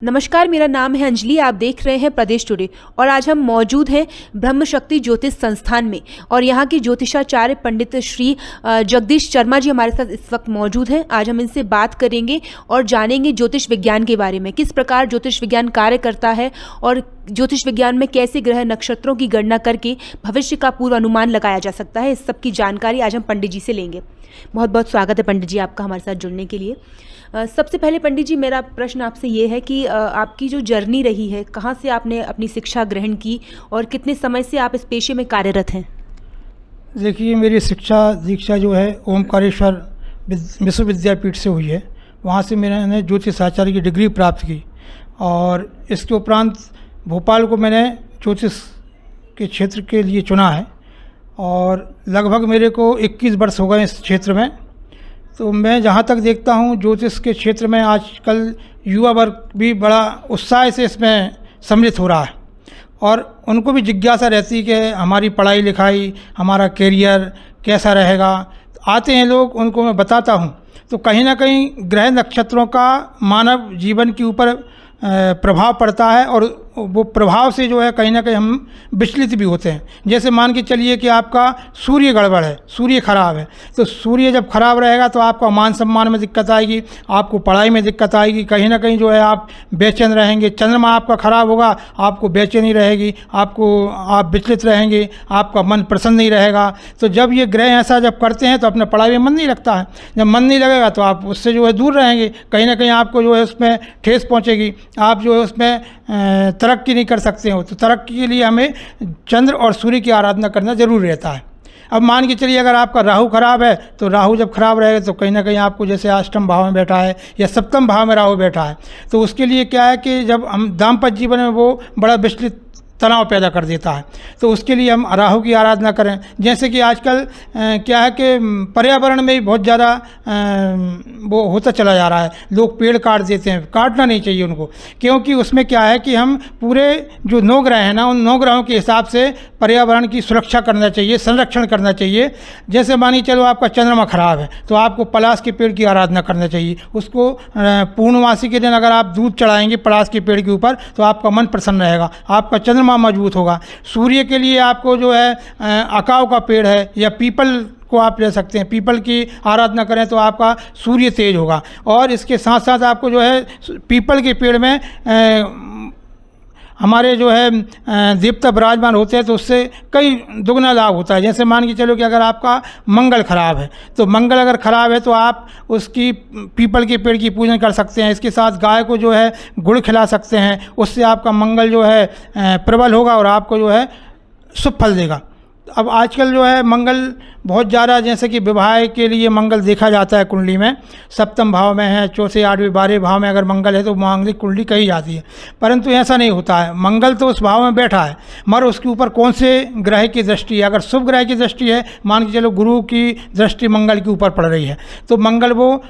नमस्कार, मेरा नाम है अंजलि। आप देख रहे हैं प्रदेश टुडे और आज हम मौजूद हैं ब्रह्म शक्ति ज्योतिष संस्थान में और यहाँ के ज्योतिषाचार्य पंडित श्री जगदीश शर्मा जी हमारे साथ इस वक्त मौजूद हैं। आज हम इनसे बात करेंगे और जानेंगे ज्योतिष विज्ञान के बारे में, किस प्रकार ज्योतिष विज्ञान कार्य करता है और ज्योतिष विज्ञान में कैसे ग्रह नक्षत्रों की गणना करके भविष्य का पूर्व अनुमान लगाया जा सकता है। इस सब की जानकारी आज हम पंडित जी से लेंगे। बहुत बहुत स्वागत है पंडित जी आपका हमारे साथ जुड़ने के लिए। सबसे पहले पंडित जी, मेरा प्रश्न आपसे ये है कि आपकी जो जर्नी रही है, कहाँ से आपने अपनी शिक्षा ग्रहण की और कितने समय से आप इस पेशे में कार्यरत हैं? देखिए, मेरी शिक्षा दीक्षा जो है ओमकारेश्वर विश्वविद्यापीठ से हुई है। वहाँ से मैंने ज्योतिषाचार्य की डिग्री प्राप्त की और इसके उपरांत भोपाल को मैंने ज्योतिष के क्षेत्र के लिए चुना है और लगभग मेरे को 21 वर्ष हो गए इस क्षेत्र में। तो मैं जहाँ तक देखता हूँ ज्योतिष के क्षेत्र में आजकल युवा वर्ग भी बड़ा उत्साह से इसमें सम्मिलित हो रहा है और उनको भी जिज्ञासा रहती है कि हमारी पढ़ाई लिखाई, हमारा कैरियर कैसा रहेगा। आते हैं लोग, उनको मैं बताता हूँ तो कहीं ना कहीं ग्रह नक्षत्रों का मानव जीवन के ऊपर प्रभाव पड़ता है और वो प्रभाव से जो है कहीं ना कहीं हम विचलित भी होते हैं। जैसे मान के चलिए कि आपका सूर्य गड़बड़ है, सूर्य खराब है, तो सूर्य जब खराब रहेगा तो आपका मान सम्मान में दिक्कत आएगी, आपको पढ़ाई में दिक्कत आएगी, कहीं ना कहीं जो है आप बेचैन रहेंगे। चंद्रमा आपका खराब होगा, आपको बेचैनी रहेगी, आप विचलित रहेंगे, आपका मन प्रसन्न नहीं रहेगा। तो जब ये ग्रह ऐसा जब करते हैं तो अपने पढ़ाई में मन नहीं लगता है। जब मन नहीं लगेगा तो आप उससे जो है दूर रहेंगे, कहीं ना कहीं आपको जो है उसमें ठेस पहुँचेगी, आप जो है उसमें तरक्की नहीं कर सकते हो। तो तरक्की के लिए हमें चंद्र और सूर्य की आराधना करना जरूरी रहता है। अब मान के चलिए अगर आपका राहु खराब है तो राहु जब खराब रहेगा तो कहीं ना कहीं आपको, जैसे अष्टम भाव में बैठा है या सप्तम भाव में राहु बैठा है, तो उसके लिए क्या है कि जब हम दाम्पत्य जीवन में वो बड़ा विचलित तनाव पैदा कर देता है। तो उसके लिए हम राहु की आराधना करें। जैसे कि आजकल क्या है कि पर्यावरण में भी बहुत ज़्यादा वो होता चला जा रहा है, लोग पेड़ काट देते हैं। काटना नहीं चाहिए उनको, क्योंकि उसमें क्या है कि हम पूरे जो 9 ग्रह हैं ना, उन 9 ग्रहों के हिसाब से पर्यावरण की सुरक्षा करना चाहिए, संरक्षण करना चाहिए। जैसे मानिए चलो आपका चंद्रमा खराब है तो आपको पलाश के पेड़ की आराधना करना चाहिए। उसको पूर्णमासी के दिन अगर आप दूध चढ़ाएंगे पलाश के पेड़ के ऊपर तो आपका मन प्रसन्न रहेगा, आपका चंद्रमा मजबूत होगा। सूर्य के लिए आपको जो है अकाव का पेड़ है या पीपल को आप ले सकते हैं, पीपल की आराधना करें तो आपका सूर्य तेज होगा। और इसके साथ साथ आपको जो है पीपल के पेड़ में हमारे जो है देवता विराजमान होते हैं तो उससे कई दुगना लाभ होता है। जैसे मान के चलो कि अगर आपका मंगल खराब है तो मंगल अगर खराब है तो आप उसकी पीपल के पेड़ की पूजन कर सकते हैं। इसके साथ गाय को जो है गुड़ खिला सकते हैं, उससे आपका मंगल जो है प्रबल होगा और आपको जो है शुभ फल देगा। अब आजकल जो है मंगल बहुत ज़्यादा, जैसे कि विवाह के लिए मंगल देखा जाता है कुंडली में, सप्तम भाव में है, चौथे 8वें 12वें भाव में अगर मंगल है तो मांगलिक कुंडली कही जाती है। परंतु ऐसा नहीं होता है। मंगल तो उस भाव में बैठा है मगर उसके ऊपर कौन से ग्रह की दृष्टि है। अगर शुभ ग्रह की दृष्टि है, मान के चलो गुरु की दृष्टि मंगल के ऊपर पड़ रही है, तो मंगल वो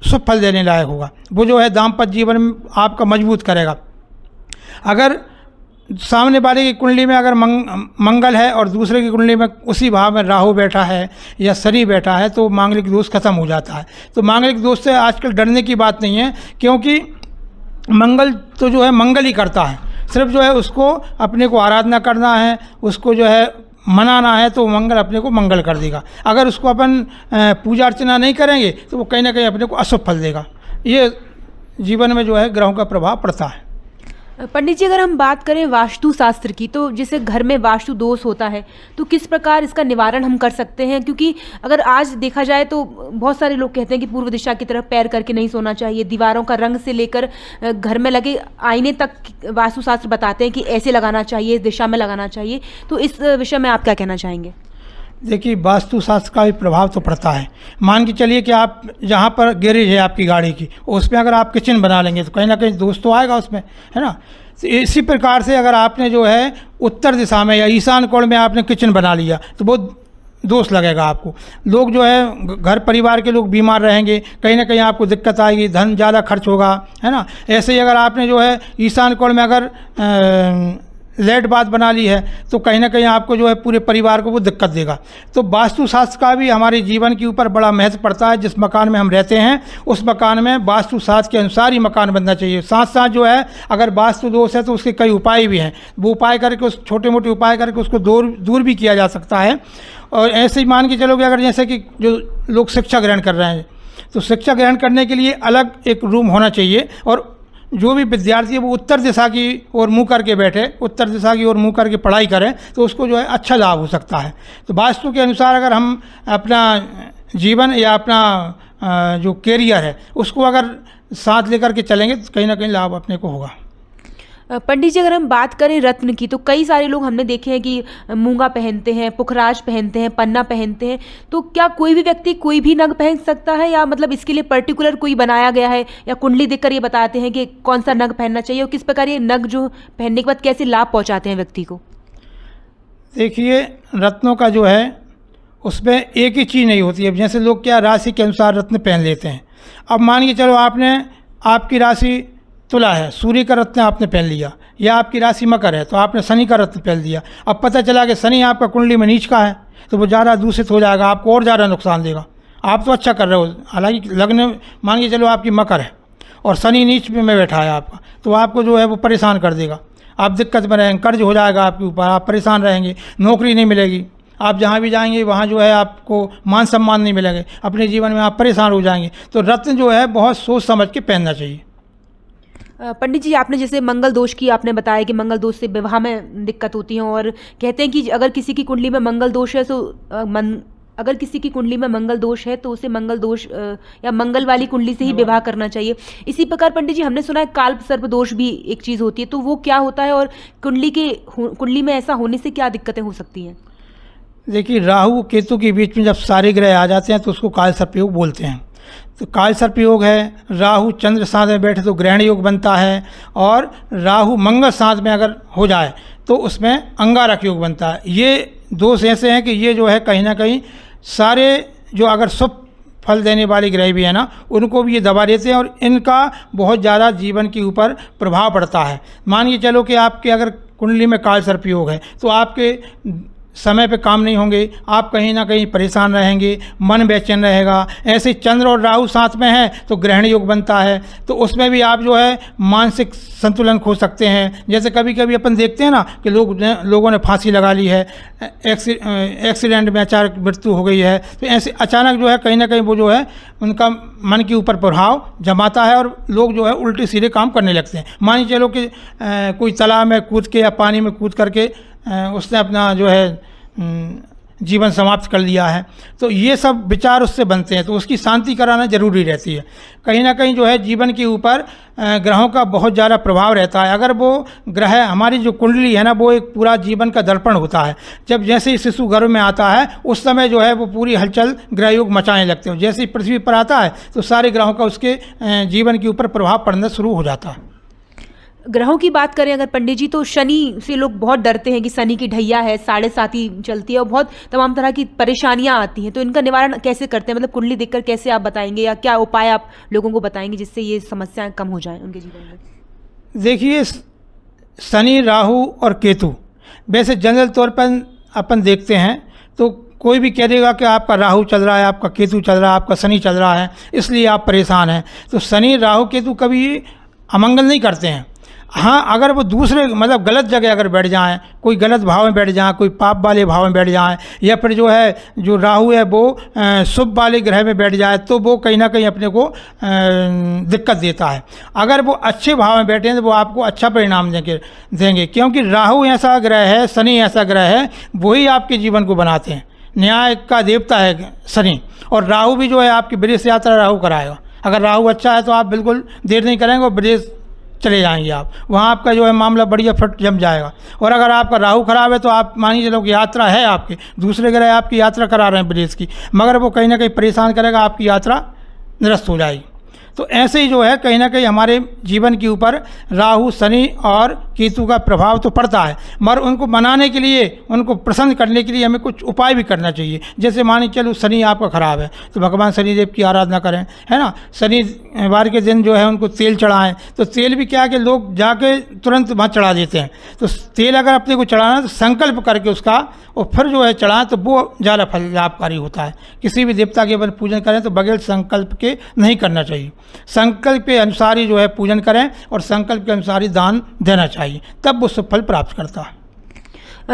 शुभ फल देने लायक होगा, वो जो है दाम्पत्य जीवन में आपका मजबूत करेगा। अगर सामने वाले की कुंडली में अगर मंगल है और दूसरे की कुंडली में उसी भाव में राहु बैठा है या शनि बैठा है तो मांगलिक दोष खत्म हो जाता है। तो मांगलिक दोष से आजकल डरने की बात नहीं है, क्योंकि मंगल तो जो है मंगल ही करता है। सिर्फ जो है उसको अपने को आराधना करना है, उसको जो है मनाना है तो मंगल अपने को मंगल कर देगा। अगर उसको अपन पूजा अर्चना नहीं करेंगे तो वो कहीं ना कहीं अपने को अशुभ फल देगा। ये जीवन में जो है ग्रहों का प्रभाव पड़ता है। पंडित जी, अगर हम बात करें वास्तु शास्त्र की, तो जैसे घर में वास्तु दोष होता है तो किस प्रकार इसका निवारण हम कर सकते हैं? क्योंकि अगर आज देखा जाए तो बहुत सारे लोग कहते हैं कि पूर्व दिशा की तरफ पैर करके नहीं सोना चाहिए, दीवारों का रंग से लेकर घर में लगे आईने तक वास्तुशास्त्र बताते हैं कि ऐसे लगाना चाहिए, इस दिशा में लगाना चाहिए। तो इस विषय में आप क्या कहना चाहेंगे? देखिए, वास्तुशास्त्र का भी प्रभाव तो पड़ता है। मान के चलिए कि आप जहाँ पर गैरेज है आपकी गाड़ी की, उसमें अगर आप किचन बना लेंगे तो कहीं ना कहीं दोष तो आएगा उसमें, है ना। तो इसी प्रकार से अगर आपने जो है उत्तर दिशा में या ईशान कोण में आपने किचन बना लिया तो वो दोष लगेगा आपको। लोग जो है घर परिवार के लोग बीमार रहेंगे, कहीं ना कहीं आपको दिक्कत आएगी, धन ज़्यादा खर्च होगा, है ना। ऐसे ही अगर आपने जो है ईशान कोण में अगर लेट बात बना ली है तो कहीं ना कहीं आपको जो है पूरे परिवार को वो दिक्कत देगा। तो वास्तुशास्त्र का भी हमारे जीवन के ऊपर बड़ा महत्व पड़ता है। जिस मकान में हम रहते हैं उस मकान में वास्तुशास्त्र के अनुसार ही मकान बनना चाहिए। साथ साथ जो है अगर वास्तु दोष है तो उसके कई उपाय भी हैं, वो उपाय करके उस छोटे मोटे उपाय करके उसको दूर भी किया जा सकता है। और ऐसे ही मान के चलो कि अगर जैसे कि जो लोग शिक्षा ग्रहण कर रहे हैं तो शिक्षा ग्रहण करने के लिए अलग एक रूम होना चाहिए, और जो भी विद्यार्थी है वो उत्तर दिशा की ओर मुंह करके बैठे, उत्तर दिशा की ओर मुंह करके पढ़ाई करें तो उसको जो है अच्छा लाभ हो सकता है। तो वास्तु के अनुसार अगर हम अपना जीवन या अपना जो कैरियर है उसको अगर साथ लेकर के चलेंगे तो कहीं ना कहीं लाभ अपने को होगा। पंडित जी, अगर हम बात करें रत्न की तो कई सारे लोग हमने देखे हैं कि मूंगा पहनते हैं, पुखराज पहनते हैं, पन्ना पहनते हैं। तो क्या कोई भी व्यक्ति कोई भी नग पहन सकता है, या मतलब इसके लिए पर्टिकुलर कोई बनाया गया है, या कुंडली देखकर ये बताते हैं कि कौन सा नग पहनना चाहिए, और किस प्रकार ये नग जो पहनने के बाद कैसे लाभ पहुंचाते हैं व्यक्ति को? देखिए, रत्नों का जो है उसमें एक ही चीज़ नहीं होती है। जैसे लोग क्या राशि के अनुसार रत्न पहन लेते हैं। अब मान के चलो आपकी राशि तुला है, सूर्य का रत्न आपने पहन लिया, या आपकी राशि मकर है तो आपने शनि का रत्न पहन लिया। अब पता चला कि शनि आपका कुंडली में नीच का है तो वो ज़्यादा दूषित हो जाएगा, आपको और ज़्यादा नुकसान देगा। आप तो अच्छा कर रहे हो, हालांकि लग्न मान के चलो आपकी मकर है और शनि नीच में बैठा है आपका, तो आपको जो है वो परेशान कर देगा। आप दिक्कत में रहेंगे, कर्ज हो जाएगा आपके ऊपर, आप परेशान रहेंगे, नौकरी नहीं मिलेगी, आप जहाँ भी जाएंगे वहाँ जो है आपको मान सम्मान नहीं मिलेंगे, अपने जीवन में आप परेशान हो जाएंगे। तो रत्न जो है बहुत सोच समझ के पहनना चाहिए। पंडित जी, आपने जैसे मंगल दोष की आपने बताया कि मंगल दोष से विवाह में दिक्कत होती है, और कहते हैं कि अगर किसी की कुंडली में मंगल दोष है तो अगर किसी की कुंडली में मंगल दोष है तो उसे मंगल दोष या मंगल वाली कुंडली से ही विवाह करना चाहिए। इसी प्रकार पंडित जी हमने सुना है काल्प सर्प दोष भी एक चीज़ होती है, तो वो क्या होता है, और कुंडली में ऐसा होने से क्या दिक्कतें हो सकती हैं? देखिए, राहु केतु के बीच में जब सारे ग्रह आ जाते हैं तो उसको काल सर्प योग बोलते हैं। तो काल सर्प योग है, राहु चंद्र साथ में बैठे तो ग्रहण योग बनता है, और राहु मंगल साथ में अगर हो जाए तो उसमें अंगारक योग बनता है। ये दोष ऐसे हैं कि ये जो है कहीं ना कहीं सारे जो अगर शुभ फल देने वाले ग्रह भी है ना उनको भी ये दबा देते हैं, और इनका बहुत ज़्यादा जीवन के ऊपर प्रभाव पड़ता है। मान के चलो कि आपके अगर कुंडली में काल सर्प योग है तो आपके समय पे काम नहीं होंगे, आप कहीं ना कहीं परेशान रहेंगे, मन बेचैन रहेगा। ऐसे चंद्र और राहु साथ में हैं तो ग्रहण योग बनता है, तो उसमें भी आप जो है मानसिक संतुलन खो सकते हैं। जैसे कभी कभी अपन देखते हैं ना कि लोगों ने फांसी लगा ली है, एक्सीडेंट में अचानक मृत्यु हो गई है, तो ऐसे अचानक जो है कहीं ना कहीं वो जो है उनका मन के ऊपर प्रभाव जमाता है और लोग जो है उल्टे सीधे काम करने लगते हैं। मान के चलो कि कोई तालाब में कूद के या पानी में कूद करके उसने अपना जो है जीवन समाप्त कर लिया है, तो ये सब विचार उससे बनते हैं, तो उसकी शांति कराना जरूरी रहती है। कहीं ना कहीं जो है जीवन के ऊपर ग्रहों का बहुत ज़्यादा प्रभाव रहता है। अगर वो ग्रह हमारी जो कुंडली है ना वो एक पूरा जीवन का दर्पण होता है। जब जैसे ही शिशु गर्भ में आता है उस समय जो है वो पूरी हलचल ग्रह योग मचाने लगते हैं। जैसे ही पृथ्वी पर आता है तो सारे ग्रहों का उसके जीवन के ऊपर प्रभाव पड़ना शुरू हो जाता है। ग्रहों की बात करें अगर पंडित जी, तो शनि से लोग बहुत डरते हैं कि शनि की ढैया है, 7.5 चलती है और बहुत तमाम तरह की परेशानियां आती हैं, तो इनका निवारण कैसे करते हैं? मतलब कुंडली देखकर कैसे आप बताएंगे, या क्या उपाय आप लोगों को बताएंगे जिससे ये समस्याएं कम हो जाएं उनके जीवन में? देखिए, शनि, राहु और केतु वैसे जनरल तौर पर अपन देखते हैं तो कोई भी कह देगा कि आपका राहु चल रहा है, आपका केतु चल रहा है, आपका शनि चल रहा है, इसलिए आप परेशान हैं। तो शनि, राहु, केतु कभी अमंगल नहीं करते हैं। हाँ, अगर वो दूसरे मतलब गलत जगह अगर बैठ जाएं, कोई गलत भाव में बैठ जाएं, कोई पाप वाले भाव में बैठ जाएं, या फिर जो है जो राहु है वो शुभ वाले ग्रह में बैठ जाए तो वो कहीं ना कहीं अपने को दिक्कत देता है। अगर वो अच्छे भाव में बैठे हैं तो वो आपको अच्छा परिणाम देंगे, क्योंकि राहु ऐसा ग्रह है, शनि ऐसा ग्रह है, वही आपके जीवन को बनाते हैं। न्याय का देवता है शनि, और राहु भी जो है आपकी विदेश यात्रा राहु कराएगा। अगर राहु अच्छा है तो आप बिल्कुल देर नहीं करेंगे और विदेश चले जाएंगे आप, वहाँ आपका जो है मामला बढ़िया फिट जम जाएगा। और अगर आपका राहु खराब है तो आप मानिए चलो कि यात्रा है आपकी, दूसरे ग्रह आपकी यात्रा करा रहे हैं विदेश की, मगर वो कहीं ना कहीं परेशान करेगा, आपकी यात्रा निरस्त हो जाएगी। तो ऐसे ही जो है कहीं ना कहीं हमारे जीवन के ऊपर राहु, शनि और केतु का प्रभाव तो पड़ता है, मगर उनको मनाने के लिए, उनको प्रसन्न करने के लिए हमें कुछ उपाय भी करना चाहिए। जैसे मान के चलो शनि आपका खराब है तो भगवान शनिदेव की आराधना करें, है ना। शनिवार के दिन जो है उनको तेल चढ़ाएं। तो तेल भी क्या है कि लोग जाके तुरंत वहाँ चढ़ा देते हैं। तो तेल अगर अपने को चढ़ाना तो संकल्प करके उसका और फिर जो है चढ़ाएं तो वो ज़्यादा फल लाभकारी होता है। किसी भी देवता के अपन पूजन करें तो बगैर संकल्प के नहीं करना चाहिए। संकल्प के अनुसार ही जो है पूजन करें और संकल्प के अनुसार ही दान देना चाहिए, तब वो सब फल प्राप्त करता है।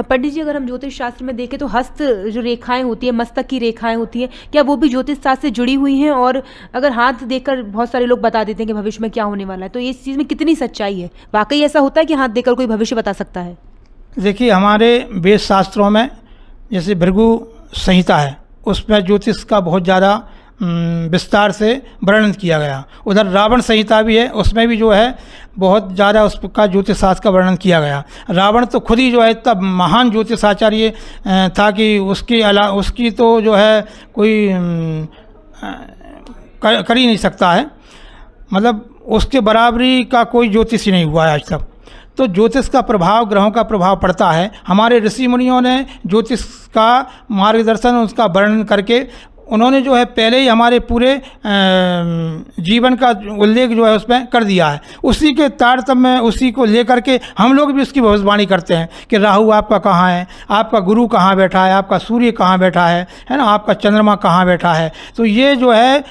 पंडित जी, अगर हम ज्योतिष शास्त्र में देखें तो हस्त जो रेखाएं होती है, मस्तक की रेखाएं होती हैं, क्या वो भी ज्योतिष शास्त्र से जुड़ी हुई हैं? और अगर हाथ देखकर बहुत सारे लोग बता देते हैं कि भविष्य में क्या होने वाला है, तो इस चीज़ में कितनी सच्चाई है? वाकई ऐसा होता है कि हाथ देखकर कोई भविष्य बता सकता है? देखिए, हमारे वेद शास्त्रों में जैसे भृगु संहिता है, उसमें ज्योतिष का बहुत ज़्यादा विस्तार से वर्णन किया गया। उधर रावण संहिता भी है, उसमें भी जो है बहुत ज़्यादा उसका ज्योतिष शास्त्र का वर्णन किया गया। रावण तो खुद ही जो है इतना महान ज्योतिष आचार्य था कि उसकी तो जो है कोई कर ही नहीं सकता है, मतलब उसके बराबरी का कोई ज्योतिष ही नहीं हुआ है आज तक। तो ज्योतिष का प्रभाव, ग्रहों का प्रभाव पड़ता है। हमारे ऋषि मुनियों ने ज्योतिष का मार्गदर्शन, उसका वर्णन करके उन्होंने जो है पहले ही हमारे पूरे जीवन का उल्लेख जो है उसमें कर दिया है। उसी के तारतम्य, उसी को लेकर के हम लोग भी उसकी भविष्यवाणी करते हैं कि राहु आपका कहाँ है, आपका गुरु कहाँ बैठा है, आपका सूर्य कहाँ बैठा है ना, आपका चंद्रमा कहाँ बैठा है। तो ये जो है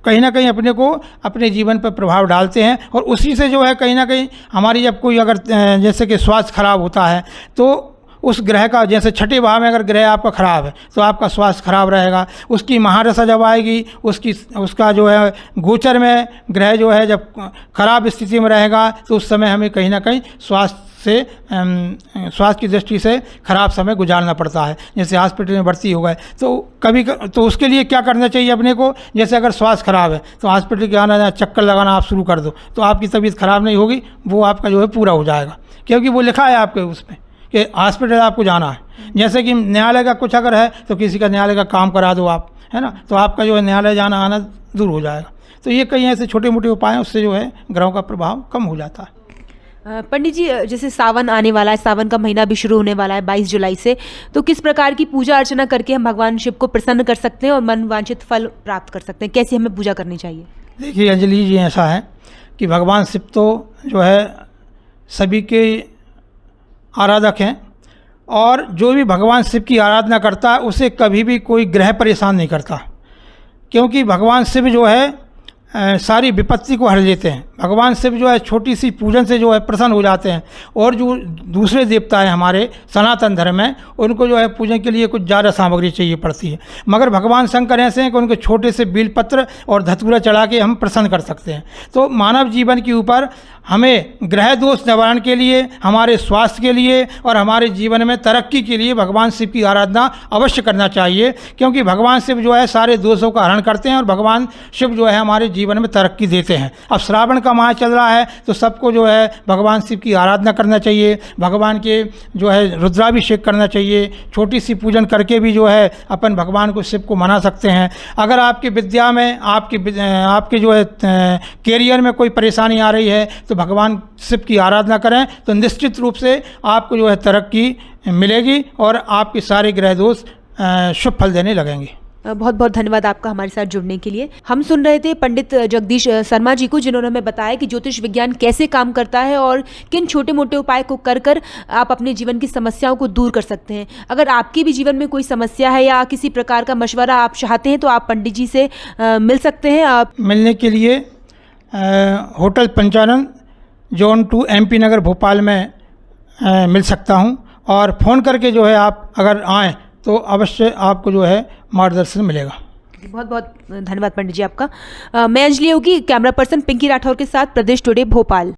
कहीं ना कहीं अपने को, अपने जीवन पर प्रभाव डालते हैं। और उसी से जो है कहीं ना कहीं हमारी, जब कोई अगर जैसे कि स्वास्थ्य खराब होता है तो उस ग्रह का, जैसे छठे भाव में अगर ग्रह आपका खराब है तो आपका स्वास्थ्य खराब रहेगा। उसकी महादशा जब आएगी, उसका जो है गोचर में ग्रह जो है जब खराब स्थिति में रहेगा तो उस समय हमें कहीं ना कहीं स्वास्थ्य की दृष्टि से खराब समय गुजारना पड़ता है। जैसे हॉस्पिटल में भर्ती हो गए तो उसके लिए क्या करना चाहिए अपने को, जैसे अगर स्वास्थ्य खराब है तो हॉस्पिटल के आना चक्कर लगाना आप शुरू कर दो तो आपकी तबीयत खराब नहीं होगी, वो आपका जो है पूरा हो जाएगा, क्योंकि वो लिखा है आपके उसमें कि हॉस्पिटल आपको जाना है। जैसे कि न्यायालय का कुछ अगर है तो किसी का न्यायालय का काम करा दो आप, है ना, तो आपका जो है न्यायालय जाना आना दूर हो जाएगा। तो ये कई ऐसे छोटे मोटे उपाय हैं, उससे जो है ग्रहों का प्रभाव कम हो जाता है। पंडित जी, जैसे सावन आने वाला है, सावन का महीना भी शुरू होने वाला है 22 जुलाई से, तो किस प्रकार की पूजा अर्चना करके हम भगवान शिव को प्रसन्न कर सकते हैं और मन वांछित फल प्राप्त कर सकते हैं? कैसे हमें पूजा करनी चाहिए? देखिए अंजलि जी, ऐसा है कि भगवान शिव तो जो है सभी के आराधक हैं, और जो भी भगवान शिव की आराधना करता है उसे कभी भी कोई ग्रह परेशान नहीं करता, क्योंकि भगवान शिव जो है सारी विपत्ति को हर लेते हैं। भगवान शिव जो है छोटी सी पूजन से जो है प्रसन्न हो जाते हैं। और जो दूसरे देवता हैं हमारे सनातन धर्म में, उनको जो है पूजन के लिए कुछ ज़्यादा सामग्री चाहिए पड़ती है, मगर भगवान शंकर ऐसे हैं कि उनको छोटे से बेलपत्र और धतूरा चढ़ा के हम प्रसन्न कर सकते हैं। तो मानव जीवन के ऊपर हमें ग्रह दोष निवारण के लिए, हमारे स्वास्थ्य के लिए और हमारे जीवन में तरक्की के लिए भगवान शिव की आराधना अवश्य करना चाहिए, क्योंकि भगवान शिव जो है सारे दोषों का हरण करते हैं और भगवान शिव जो है हमारे जीवन में तरक्की देते हैं। अब श्रावण का माह चल रहा है तो सबको जो है भगवान शिव की आराधना करना चाहिए, भगवान के जो है रुद्राभिषेक करना चाहिए। छोटी सी पूजन करके भी जो है अपन भगवान को, शिव को मना सकते हैं। अगर आपकी विद्या में, आपके जो है कैरियर में कोई परेशानी आ रही है तो भगवान शिव की आराधना करें तो निश्चित रूप से आपको जो है तरक्की मिलेगी और आपके सारे ग्रह दोष शुभ फल देने लगेंगे। बहुत बहुत धन्यवाद आपका हमारे साथ जुड़ने के लिए। हम सुन रहे थे पंडित जगदीश शर्मा जी को, जिन्होंने हमें बताया कि ज्योतिष विज्ञान कैसे काम करता है और किन छोटे मोटे उपाय को कर आप अपने जीवन की समस्याओं को दूर कर सकते हैं। अगर आपके भी जीवन में कोई समस्या है या किसी प्रकार का मशवरा आप चाहते हैं तो आप पंडित जी से मिल सकते हैं। आप मिलने के लिए hotel Panchanan zone 2 MP Nagar Bhopal में मिल सकता हूँ, और फ़ोन करके जो है आप अगर आएँ तो अवश्य आपको जो है मार्गदर्शन मिलेगा। बहुत बहुत धन्यवाद पंडित जी आपका। मैं अंजलि योगी, कैमरा पर्सन पिंकी राठौर के साथ प्रदेश टुडे भोपाल।